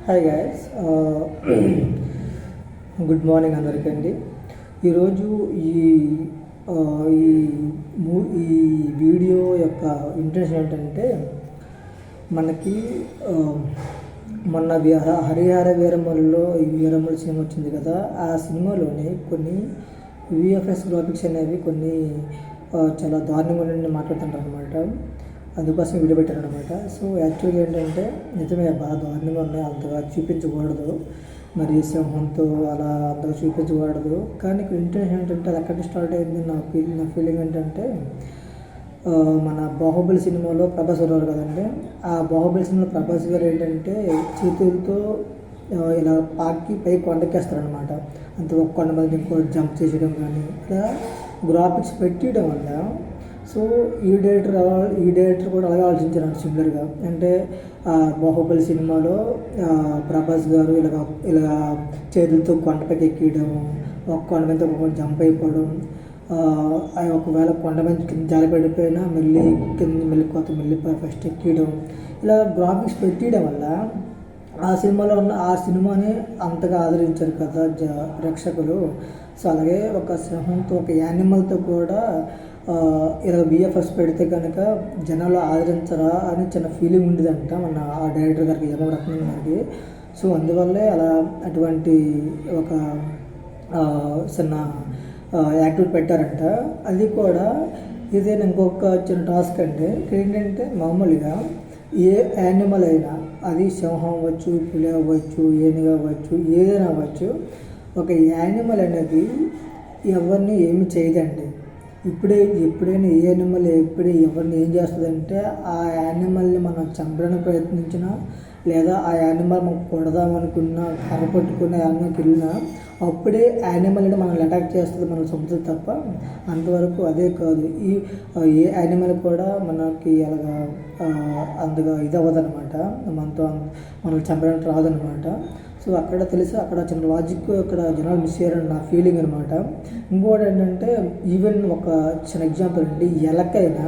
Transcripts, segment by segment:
Hi guys, good morning అందరికండి. ఈరోజు ఈ ఈ ఈ వీడియో యొక్క ఇంటెన్షన్ ఏంటంటే, మనకి మొన్న హరిహర వీరమల్లులో ఈ వీరమల్లు సినిమా వచ్చింది కదా. ఆ సినిమాలోని కొన్ని విఎఫ్ఎక్స్ గ్రాఫిక్స్ అనేవి కొన్ని చాలా దారుణంగా మాట్లాడుతుంటారు అనమాట. అందుకోసం వీడియో పెట్టారు అనమాట. సో యాక్చువల్గా ఏంటంటే, నిజమే బాగా దారుణంగా ఉన్నాయి, అంతగా చూపించకూడదు, మరి సింహంతో అలా అంతగా చూపించకూడదు. కానీ ఇక్కడ ఇంటెన్షన్ ఏంటంటే, అది ఎక్కడ స్టార్ట్ అయింది నా ఫీలింగ్ ఏంటంటే, మన బాహుబలి సినిమాలో ప్రభాస్ ఉన్నారు కదండి. ఆ బాహుబలి సినిమాలో ప్రభాస్ గారు ఏంటంటే చేతులతో ఇలా పాకి పై కొండకేస్తారనమాట. అంత ఒక కొండ మీద ఇంకో జంప్ చేసేయడం కానీ ఇలా గ్రాఫిక్స్ పెట్టడం వల్ల, సో ఈ డైరెక్టర్ కూడా అలాగే ఆలోచించారు సిమిలర్గా. అంటే బాహుబలి సినిమాలో ప్రభాస్ గారు ఇలా చేతులతో కొండపైకి ఎక్కియడము, ఒక కొండ మీద ఒక జంప్ అయిపోవడం, ఒకవేళ కొండ మీద కింద జారి పడిపోయినా మళ్ళీ కింద మళ్ళీ ఫస్ట్ ఎక్కియడం, ఇలా గ్రాఫిక్స్ పెట్టడం వల్ల ఆ సినిమాలో ఉన్న ఆ సినిమాని అంతగా ఆదరించారు కదా ప్రేక్షకులు. సో అలాగే ఒక సింహంతో, ఒక యానిమల్తో కూడా ఇలా విఎఫ్ఎక్స్ పెడితే కనుక జనాలు ఆదరించరా అని చిన్న ఫీలింగ్ ఉండేదంట మన ఆ డైరెక్టర్ గారికి, ఎర్ర రత్నం గారికి. సో అందువల్లే అలా అటువంటి ఒక చిన్న యాక్టివిటీ పెట్టారంట. అది కూడా ఇదేనా ఇంకొక చిన్న టాస్క్ అంటే ఏంటంటే, మామూలుగా ఏ యానిమల్ అయినా, అది సింహం అవ్వచ్చు, పులి అవ్వచ్చు, ఏనుగు అవ్వచ్చు, ఏదైనా అవ్వచ్చు, ఒక యానిమల్ అనేది ఎవరిని ఏమి చేయదండి. ఎప్పుడైనా ఏ యానిమల్ ఎవరిని ఏం చేస్తుందంటే, ఆ యానిమల్ని మనం చంపడానికి ప్రయత్నించినా, లేదా ఆ యానిమల్ మనం కొడదామనుకున్నా, కర్ర పట్టుకున్న యానిమల్కి వెళ్ళినా, అప్పుడే యానిమల్ని మనల్ని అటాక్ చేస్తుంది, మనం చంపుతుంది తప్ప అంతవరకు అదే కాదు. ఏ యానిమల్ కూడా మనకి అలాగా అంతగా ఇది అవ్వదనమాట, మనల్ని చంపడానికి రాదనమాట. సో అక్కడ తెలిసి అక్కడ చిన్న లాజిక్ అక్కడ జనాలు మిస్ అయ్యారని నా ఫీలింగ్ అనమాట. ఇంకోటి ఏంటంటే, ఈవెన్ ఒక చిన్న ఎగ్జాంపుల్ అండి, ఎలకైనా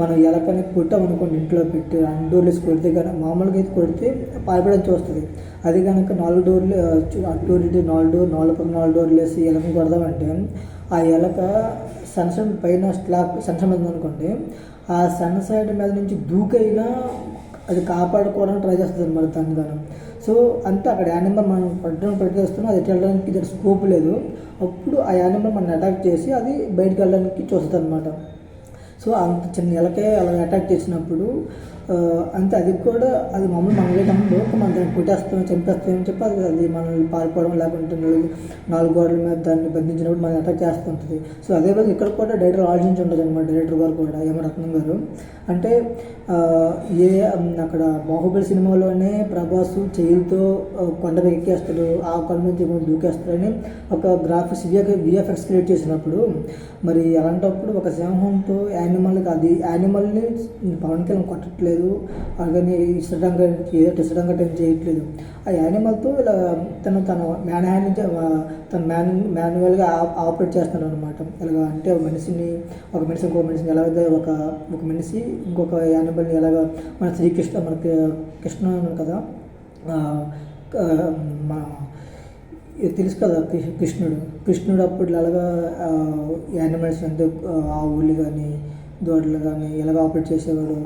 మనం ఎలకని కొట్టామనుకోండి, ఇంట్లో పెట్టి అన్ని డోర్లు వేసి కొడితే కానీ, మామూలుగా అయితే కొడితే పారిపోవడం చూస్తుంది. అది కనుక 4 డోర్లు అటు ఇటు 4 డోర్లు వేసి ఎలకని కొడదామంటే, ఆ ఎలక సన్సైడ్ పైన సన్సైడ్ మీద ఉందనుకోండి, ఆ సన్సైడ్ మీద నుంచి దూకైనా అది కాపాడుకోవడానికి ట్రై చేస్తుంది అనమాట దాన్ని. సో అంతే, అక్కడ యానిమల్ మనం పెట్టేస్తున్నాం, అది వెళ్ళడానికి దానికి స్కోప్ లేదు. అప్పుడు ఆ యానిమల్ మనం అటాక్ చేసి అది బయటకు వెళ్ళడానికి చూస్తుంది అనమాట. సో అంత చిన్న ఎలకే అలా అటాక్ చేసినప్పుడు అంతే, అది కూడా అది మామూలు మన వేయడంలో మనం దాన్ని కొట్టేస్తాం, చంపేస్తామని చెప్పి అది మనల్ని పారిపోవడం, లేకుంటే 4 గోడల మీద దాన్ని బంధించినప్పుడు మనం అటాక్ చేస్తుంటుంది. సో అదేవిధంగా ఇక్కడ కూడా డైరెక్టర్ ఆలోచించి ఉంటుంది అనమాట, డైరెక్టర్ గారు కూడా, ఎర్ర రత్నం గారు. అంటే అక్కడ బాహుబలి సినిమాలోనే ప్రభాస్ చేయితో కొండపై ఎక్కేస్తాడు, ఆ కొండ నుంచి దూకేస్తాడని ఒక విఎఫ్ఎక్స్ క్రియేట్ చేసినప్పుడు, మరి అలాంటప్పుడు ఒక సింహంతో యానిమల్ని పవన్ కళ్యాణ్ కొట్టట్లేదు, అలాగే ఇష్టంగా చేయట్లేదు. ఆ యానిమల్తో ఇలా తన మ్యాన్ హ్యాండ్ నుంచి మాన్యువల్గా ఆపరేట్ చేస్తున్నాడు అనమాట. ఇలాగ అంటే ఒక మనిషి ఇంకో మనిషిని ఎలాగైతే ఒక మనిషి ఇంకొక యానిమల్ని ఎలాగ మన మనకి కృష్ణ కదా, తెలుసు కదా కృష్ణుడు అప్పుడు అలాగా యానిమల్స్ అంటే ఆవులు కానీ దూడలు కానీ ఎలాగ ఆపరేట్ చేసేవాడు.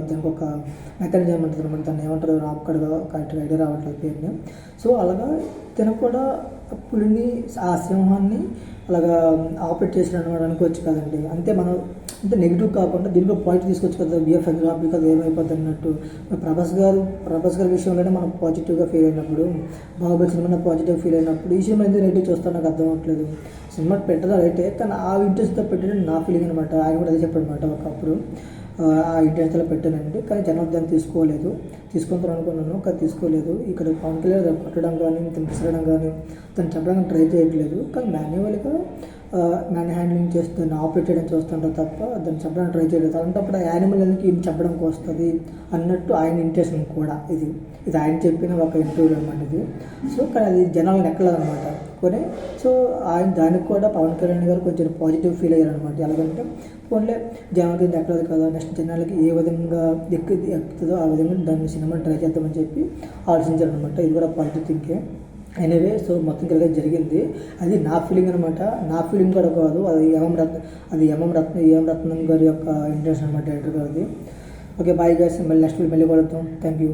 దానికి ఒక మెకానిజం ఉంటుంది అనమాట, దాన్ని ఏమంటారు అక్కడగా కరెక్ట్గా ఐడియా రావట్లేదు పేరుని. సో అలాగా తను కూడా పులిని, ఆ సింహాన్ని అలాగా ఆపరేట్ చేసిన అనమాట అనుకోవచ్చు కదండి. అంతే, మనం అంటే నెగిటివ్ కాకుండా దీంట్లో పాజిటివ్ తీసుకొచ్చు కదా, విఎఫ్ఎక్స్ గ్రాఫిక్ అది ఏమైపోద్ది అన్నట్టు. ప్రభాస్ గారి విషయంలోనే మనం పాజిటివ్గా ఫీల్ అయినప్పుడు, బాహుబలి సినిమా పాజిటివ్ ఫీల్ అయినప్పుడు, ఈ సినిమా ఎందుకు నెగిటివ్ చూస్తాను నాకు అర్థం అవ్వట్లేదు. సినిమా పెట్టదా అయితే, కానీ ఆ ఇంట్రెస్ట్తో పెట్టడం నా ఫీలింగ్ అనమాట. ఆయన కూడా అదే చెప్పాడు అనమాట ఒకప్పుడు, ఆ ఇంట్రెస్ట్లో పెట్టానండి, కానీ జనాలు దాన్ని తీసుకుంటారు అనుకున్నాను, కానీ తీసుకోలేదు. ఇక్కడ పవన్ కళ్యాణ్ కొట్టడం కానీ, తను విసరడం కానీ, తను చెప్పడానికి ట్రై చేయట్లేదు, కానీ మాన్యువల్గా మ్యాన్ హ్యాండ్లింగ్ చేస్తూ దాన్ని ఆపరేట్ చేయడం చూస్తుంటారు తప్ప దాన్ని చెప్పడానికి ట్రై చేయలేదు. అలాంటప్పుడు ఆ యానిమల్ ఎందుకు ఈయన చెప్పడానికి వస్తుంది అన్నట్టు ఆయన ఇంటెన్షన్ కూడా. ఇది ఆయన చెప్పిన ఒక ఇంటర్వ్యూ అనమాట ఇది. సో కానీ అది జనాలను ఎక్కలేదన్నమాట కొని. సో ఆయన దానికి కూడా పవన్ కళ్యాణ్ గారు కొంచెం పాజిటివ్ ఫీల్ అయ్యారనమాట. ఎలాగంటే ఓన్లీ జనాలకి ఎక్కలేదు కదా, నెక్స్ట్ జనాలకి ఏ విధంగా ఎక్కుతుందో ఆ విధంగా దాన్ని సినిమా ట్రై చేద్దామని చెప్పి ఆలోచించారనమాట. ఇది కూడా పాజిటివ్ థింకే. ఎనీవే, సో మొత్తం కలిగే జరిగింది. అది నా ఫీలింగ్ అనమాట. నా ఫీలింగ్ కూడా కాదు, అది ఎంఎం రత్నం గారి యొక్క ఇంటెన్షన్ అనమాట, డైరెక్టర్ గారిది. ఓకే, బాయ్ గైస్, మళ్ళీ నెక్స్ట్ మళ్ళీ కలుద్దాం. Thank you.